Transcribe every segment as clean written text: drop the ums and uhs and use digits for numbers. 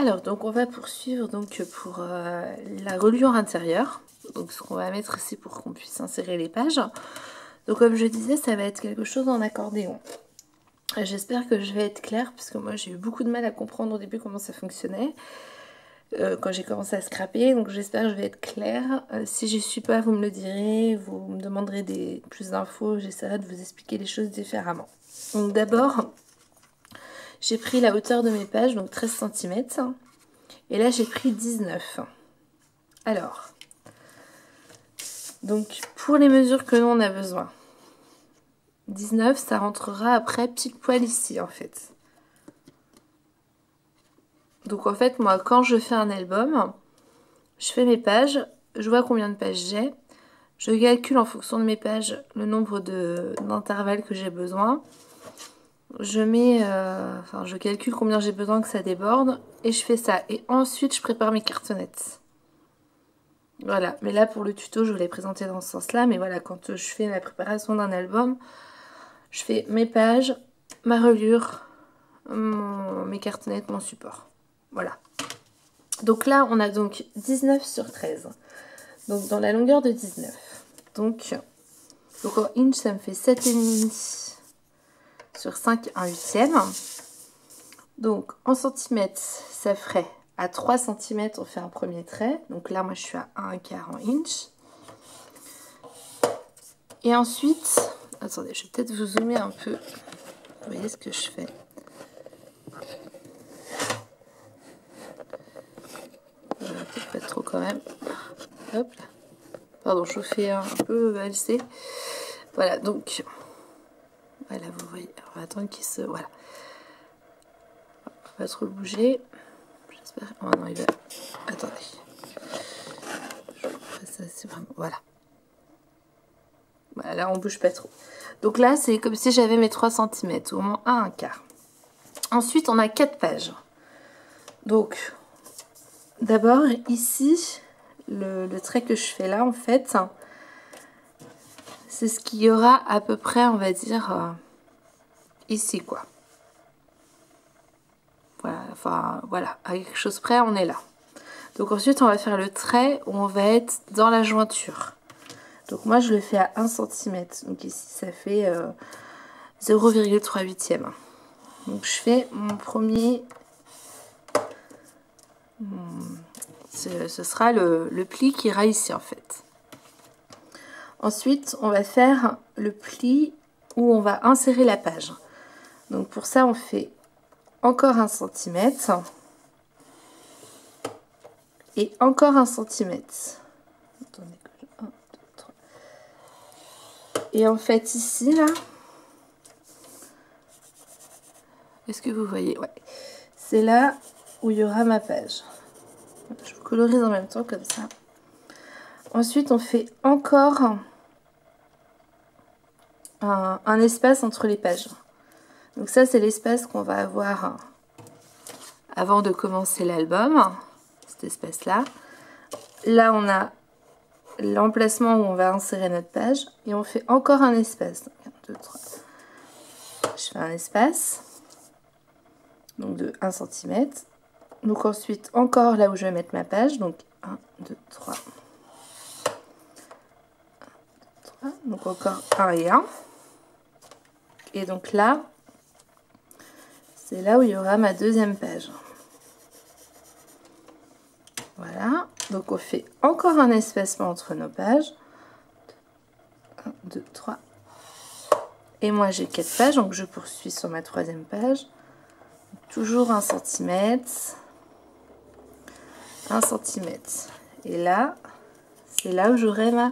Alors, donc on va poursuivre donc pour la reliure intérieure. Donc ce qu'on va mettre ici pour qu'on puisse insérer les pages. Donc comme je disais, ça va être quelque chose en accordéon. J'espère que je vais être claire, parce que moi j'ai eu beaucoup de mal à comprendre au début comment ça fonctionnait. Quand j'ai commencé à scraper, donc j'espère que je vais être claire. Si je suis pas, vous me le direz, vous me demanderez plus d'infos, j'essaierai de vous expliquer les choses différemment. Donc d'abord, j'ai pris la hauteur de mes pages, donc 13 cm. Et là, j'ai pris 19. Alors, donc pour les mesures que nous on a besoin, 19, ça rentrera après pile poil ici en fait. Donc en fait, moi, quand je fais un album, je fais mes pages, je vois combien de pages j'ai, je calcule en fonction de mes pages le nombre d'intervalles que j'ai besoin. Je mets, je calcule combien j'ai besoin que ça déborde et je fais ça. Et ensuite, je prépare mes cartonnettes. Voilà, mais là pour le tuto, je vous l'ai présenté dans ce sens-là. Mais voilà, quand je fais la préparation d'un album, je fais mes pages, ma reliure, mes cartonnettes, mon support. Voilà. Donc là, on a donc 19 sur 13. Donc dans la longueur de 19. Donc en inch, ça me fait 7,5 sur 5, 1/8. Donc en centimètres, ça ferait à 3 cm, on fait un premier trait. Donc là, moi, je suis à 1/4 en inch. Et ensuite, attendez, je vais peut-être vous zoomer un peu. Vous voyez ce que je fais? Peut-être pas trop quand même. Hop là. Pardon, je vous fais un peu valser. Voilà, donc... Voilà, vous voyez. On va attendre qu'il se... Voilà. Pas trop le bouger. J'espère... Oh non, il va... Attendez. Ça, c'est vraiment... Voilà. Voilà, là, on bouge pas trop. Donc là, c'est comme si j'avais mes 3 cm, au moins 1/4. Ensuite, on a 4 pages. Donc, d'abord, ici, le trait que je fais là, en fait, c'est ce qu'il y aura à peu près, on va dire, ici, quoi. Voilà, enfin, voilà, à quelque chose près, on est là. Donc ensuite, on va faire le trait où on va être dans la jointure. Donc moi, je le fais à 1 cm. Donc ici, ça fait 0,3/8. Donc je fais mon premier... Ce sera le pli qui ira ici, en fait. Ensuite, on va faire le pli où on va insérer la page. Donc pour ça, on fait encore 1 cm. Et encore 1 cm. Attendez, 1, 2, 3. Et en fait, ici, là, est-ce que vous voyez? Ouais. C'est là où il y aura ma page. Je vous colorise en même temps, comme ça. Ensuite, on fait encore un espace entre les pages. Donc ça, c'est l'espace qu'on va avoir avant de commencer l'album. Cet espace-là. Là, on a l'emplacement où on va insérer notre page. Et on fait encore un espace. 1, 2, 3. Je fais un espace. Donc de 1 cm. Donc ensuite, encore là où je vais mettre ma page. Donc 1, 2, 3. 1, 2, 3. Donc encore 1 et 1. Et donc là, c'est là où il y aura ma deuxième page. Voilà. Donc on fait encore un espacement entre nos pages. 1, 2, 3. Et moi j'ai 4 pages, donc je poursuis sur ma troisième page. Toujours 1 cm. 1 cm. Et là, c'est là où j'aurai ma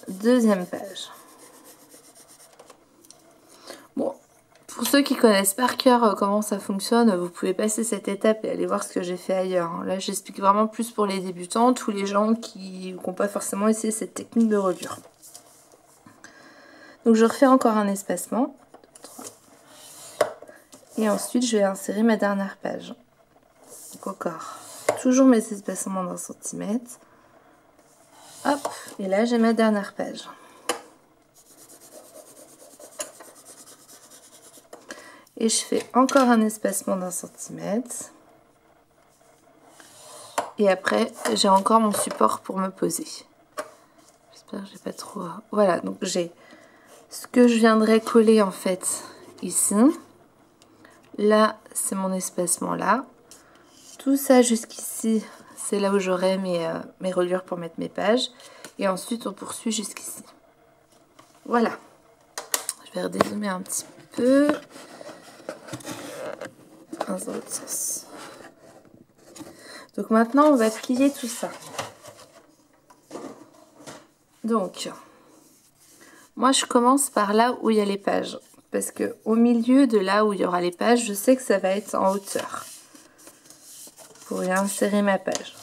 deuxième page. Bon, pour ceux qui connaissent par cœur comment ça fonctionne, vous pouvez passer cette étape et aller voir ce que j'ai fait ailleurs. Là, j'explique vraiment plus pour les débutants, tous les gens qui n'ont pas forcément essayé cette technique de reliure. Donc, je refais encore un espacement. 3. Et ensuite, je vais insérer ma dernière page. Donc, encore, toujours mes espacements d'1 cm. Hop, et là, j'ai ma dernière page. Et je fais encore un espacement d'1 cm. Et après, j'ai encore mon support pour me poser. J'espère que j'ai pas trop... Voilà, donc j'ai ce que je viendrai coller en fait ici. Là, c'est mon espacement là. Tout ça jusqu'ici, c'est là où j'aurai mes reliures pour mettre mes pages. Et ensuite, on poursuit jusqu'ici. Voilà. Je vais redézoomer un petit peu. Dans l'autre sens. Donc maintenant, on va plier tout ça. Donc, moi, je commence par là où il y a les pages. Parce que au milieu de là où il y aura les pages, je sais que ça va être en hauteur. Pour y insérer ma page.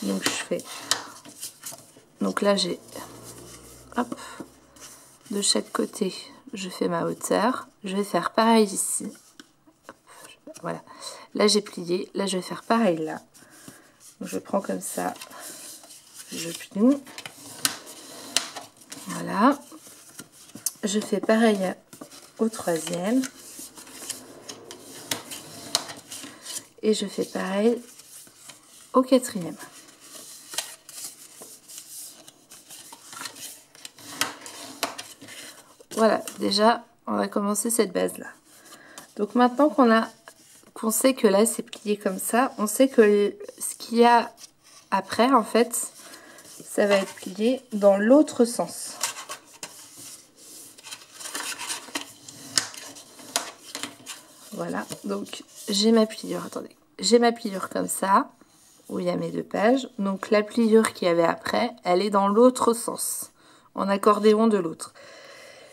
Donc, je fais... Donc là, j'ai... Hop. De chaque côté, je fais ma hauteur. Je vais faire pareil ici. Hop, voilà. Là, j'ai plié. Là, je vais faire pareil là. Donc, je prends comme ça. Je plie. Voilà. Je fais pareil au troisième. Et je fais pareil au quatrième. Voilà, déjà, on va commencer cette base-là. Donc maintenant qu'on sait que là, c'est plié comme ça, on sait que ce qu'il y a après, en fait, ça va être plié dans l'autre sens. Voilà, donc j'ai ma pliure, attendez, j'ai ma pliure comme ça, où il y a mes 2 pages. Donc la pliure qu'il y avait après, elle est dans l'autre sens, en accordéon de l'autre.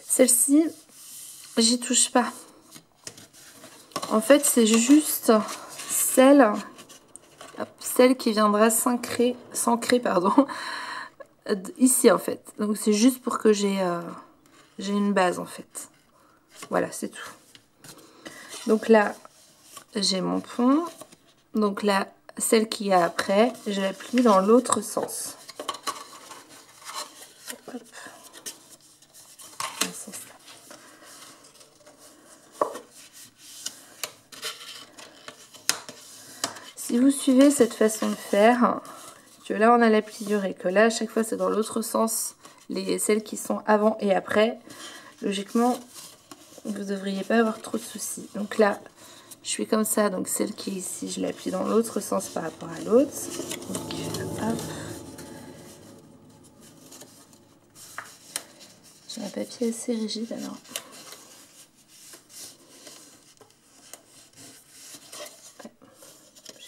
Celle-ci, j'y touche pas. En fait, c'est juste celle qui viendra s'ancrer ici en fait. Donc c'est juste pour que j'ai une base en fait. Voilà, c'est tout. Donc là, j'ai mon pont. Donc là, celle qu'il y a après, je la plie dans l'autre sens. Hop. Si vous suivez cette façon de faire, que là on a la pliure et que là à chaque fois c'est dans l'autre sens, celles qui sont avant et après, logiquement vous ne devriez pas avoir trop de soucis. Donc là je suis comme ça, donc celle qui est ici je la plie dans l'autre sens par rapport à l'autre. Donc hop. J'ai un papier assez rigide alors.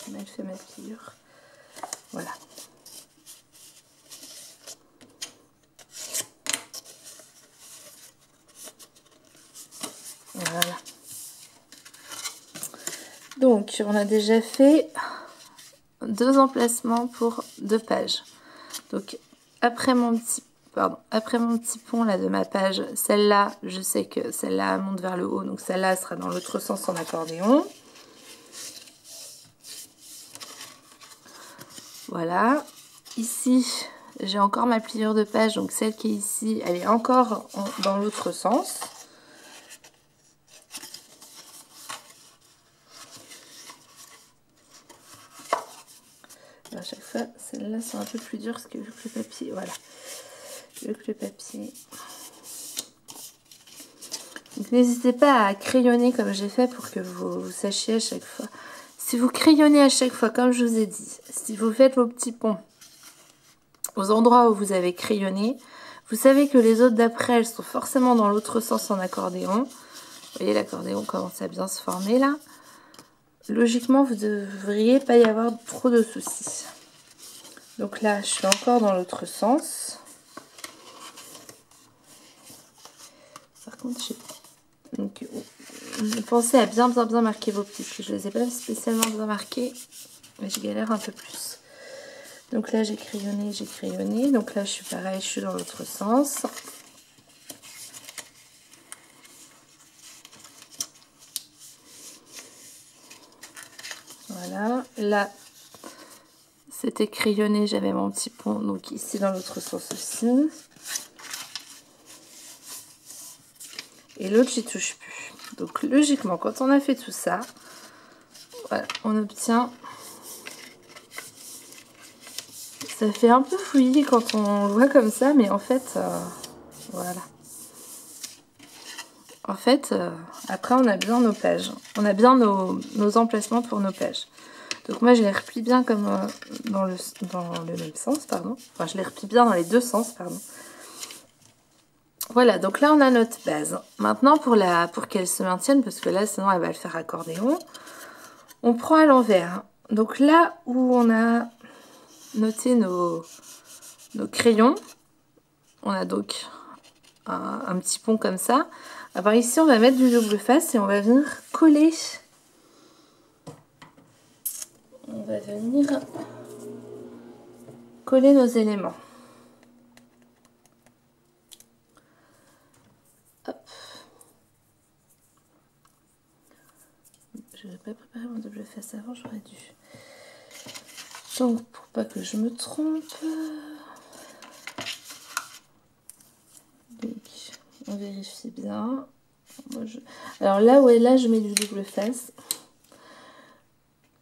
J'ai mal fait ma pliure. Voilà. Voilà. Donc, on a déjà fait 2 emplacements pour 2 pages. Donc, après mon petit pont là de ma page, celle-là, je sais que celle-là monte vers le haut, donc celle-là sera dans l'autre sens en accordéon. Voilà. Ici, j'ai encore ma pliure de page, donc celle qui est ici, elle est encore dans l'autre sens. À chaque fois, celles-là sont un peu plus dures parce que vu que le papier, voilà, vu que le papier. Donc n'hésitez pas à crayonner comme j'ai fait pour que vous sachiez à chaque fois. Si vous crayonnez à chaque fois, comme je vous ai dit, si vous faites vos petits ponts aux endroits où vous avez crayonné, vous savez que les autres d'après, elles sont forcément dans l'autre sens en accordéon. Vous voyez, l'accordéon commence à bien se former là. Logiquement, vous ne devriez pas y avoir trop de soucis. Donc là, je suis encore dans l'autre sens. Par contre, pensez à bien marquer vos plis. Je ne les ai pas spécialement bien marqués, mais je galère un peu plus. Donc là, j'ai crayonné. Donc là, je suis pareil, je suis dans l'autre sens. Voilà, là c'était crayonné, j'avais mon petit pont, donc ici dans l'autre sens aussi. Et l'autre, j'y touche plus. Donc logiquement, quand on a fait tout ça, voilà, on obtient Ça fait un peu fouillis quand on le voit comme ça, mais en fait, voilà. En fait, après on a bien nos pages. On a bien nos emplacements pour nos pages. Donc moi je les replie bien comme dans le même sens, pardon. Enfin je les replie bien dans les deux sens, pardon. Voilà, donc là on a notre base. Maintenant pour qu'elle se maintienne, parce que là sinon elle va le faire accordéon, on prend à l'envers. Donc là où on a noté nos crayons, on a donc un petit pont comme ça. Alors ici on va mettre du double face et on va venir coller. On va venir coller nos éléments. Hop. Je n'avais pas préparé mon double face avant, j'aurais dû. Donc pour pas que je me trompe. Donc on vérifie bien. Moi, alors là où est là je mets du double face.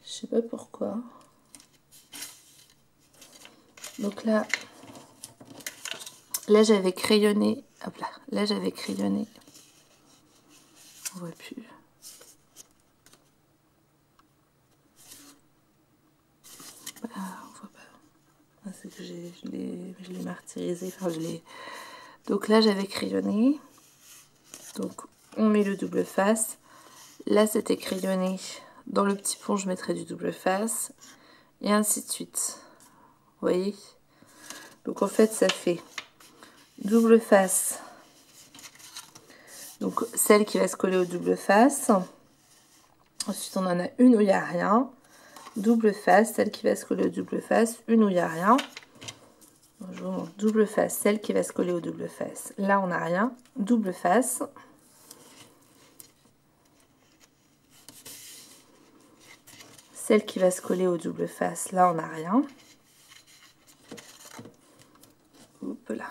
Je sais pas pourquoi. Donc là j'avais crayonné. Hop là, là j'avais crayonné. On voit plus. Ah, on voit pas. Ah, c'est que je l'ai martyrisé. Enfin, donc là j'avais crayonné. Donc on met le double face. Là c'était crayonné. Dans le petit pont je mettrai du double face. Et ainsi de suite. Vous voyez? Donc en fait ça fait double face. Donc celle qui va se coller au double face. Ensuite on en a une où il n'y a rien. Double face, celle qui va se coller au double face. Une où il n'y a rien. Donc, je vous montre double face, celle qui va se coller au double face. Là on n'a rien. Double face. Celle qui va se coller au double face. Là on n'a rien. Hop là.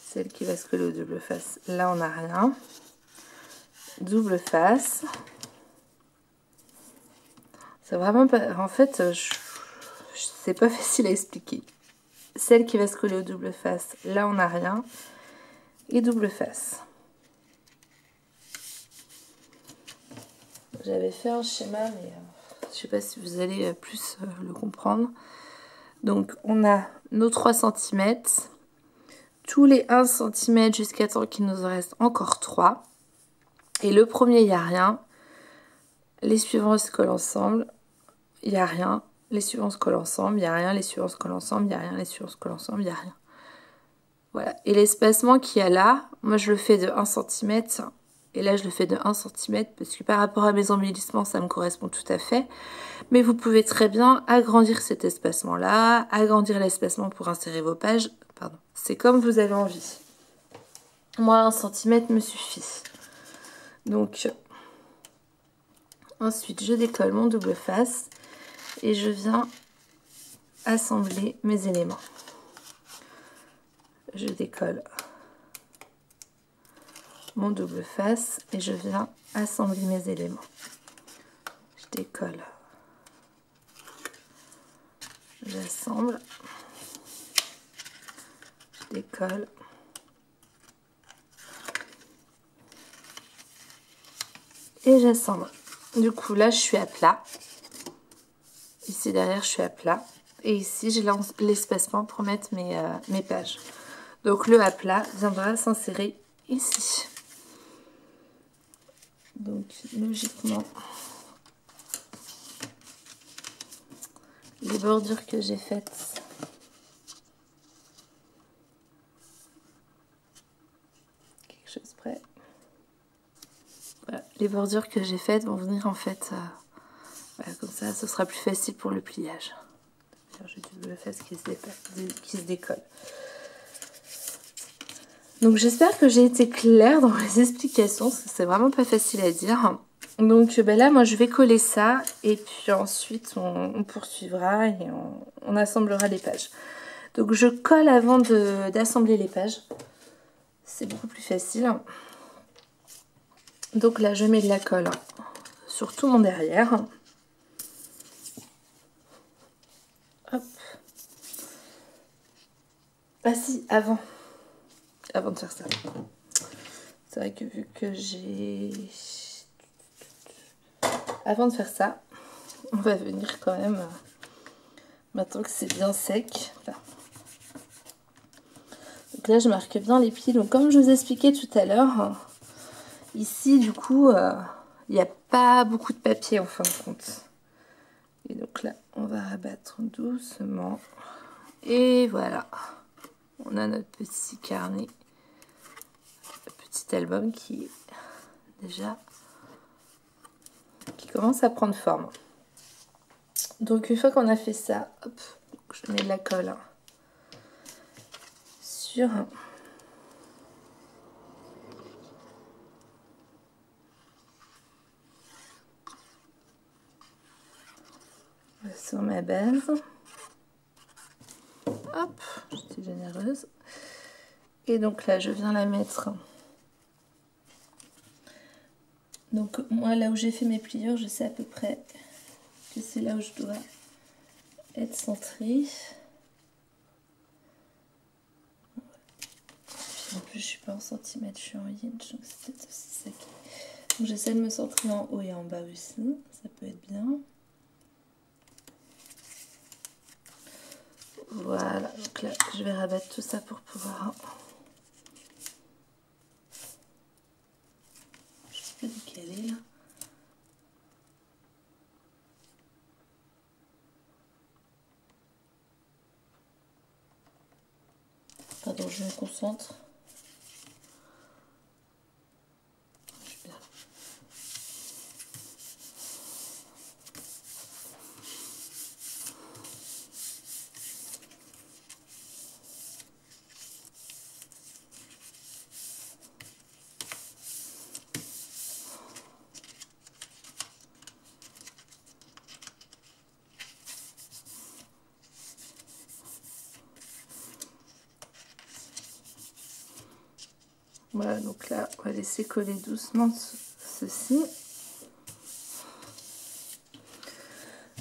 Celle qui va se coller au double face. Là on n'a rien. Double face. C'est vraiment pas... En fait, c'est pas facile à expliquer. Celle qui va se coller au double face, là on n'a rien. Et double face. J'avais fait un schéma, mais je sais pas si vous allez plus le comprendre. Donc on a nos 3 cm. Tous les 1 cm jusqu'à temps qu'il nous en reste encore 3. Et le premier, il n'y a rien. Les suivants se collent ensemble. Il n'y a rien. Les suivants se collent ensemble. Il n'y a rien. Les suivants se collent ensemble. Il n'y a rien. Les suivants se collent ensemble. Il n'y a rien. Voilà. Et l'espacement qu'il y a là, moi je le fais de 1 cm. Et là je le fais de 1 cm parce que par rapport à mes embellissements, ça me correspond tout à fait. Mais vous pouvez très bien agrandir cet espacement-là, agrandir l'espacement pour insérer vos pages. Pardon. C'est comme vous avez envie. Moi, 1 cm me suffit. Donc, ensuite, je décolle mon double face et je viens assembler mes éléments. Je décolle mon double face et je viens assembler mes éléments. Je décolle, j'assemble, je décolle, et j'assemble. Du coup là je suis à plat, ici derrière je suis à plat, et ici j'ai l'espacement pour mettre mes pages. Donc le à plat viendra s'insérer ici. Donc logiquement les bordures que j'ai faites quelque chose près. Voilà, les bordures que j'ai faites vont venir en fait voilà, comme ça ce sera plus facile pour le pliage. J'ai du double face qui se décolle. Donc j'espère que j'ai été claire dans les explications, parce que c'est vraiment pas facile à dire. Donc ben là moi je vais coller ça et puis ensuite on poursuivra et on assemblera les pages. Donc je colle avant d'assembler les pages. C'est beaucoup plus facile. Donc là je mets de la colle sur tout mon derrière. Hop. Ah si, avant de faire ça. C'est vrai que vu que j'ai... Avant de faire ça, on va venir quand même, maintenant que c'est bien sec. Là. Donc là, je marque bien les plis. Donc comme je vous expliquais tout à l'heure, ici, du coup, il n'y a pas beaucoup de papier en fin de compte. Et donc là, on va rabattre doucement. Et voilà. On a notre petit carnet, petit album qui déjà qui commence à prendre forme. Donc une fois qu'on a fait ça, hop, je mets de la colle sur ma base. Hop, j'étais généreuse. Et donc là, je viens la mettre. Donc moi, là où j'ai fait mes pliures, je sais à peu près que c'est là où je dois être centrée. Puis en plus, je suis pas en centimètres, je suis en inch, donc c'est peut-être aussi ça qui... Donc j'essaie de me centrer en haut et en bas aussi, ça peut être bien. Voilà, donc là, je vais rabattre tout ça pour pouvoir... Je sais pas décaler là. Pardon, je me concentre. Voilà, donc là, on va laisser coller doucement ceci.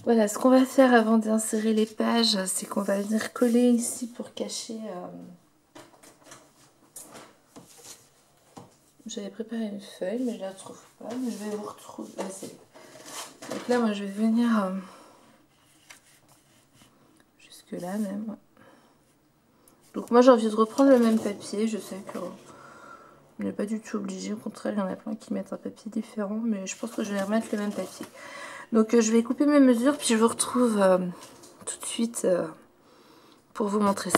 Voilà, ce qu'on va faire avant d'insérer les pages, c'est qu'on va venir coller ici pour cacher... J'avais préparé une feuille, mais je ne la retrouve pas, mais je vais vous retrouver. Ah, donc là, moi, je vais venir jusque là même. Donc moi, j'ai envie de reprendre le même papier. Je sais que... On n'est pas du tout obligé, au contraire, il y en a plein qui mettent un papier différent, mais je pense que je vais remettre le même papier. Donc je vais couper mes mesures, puis je vous retrouve tout de suite pour vous montrer ça.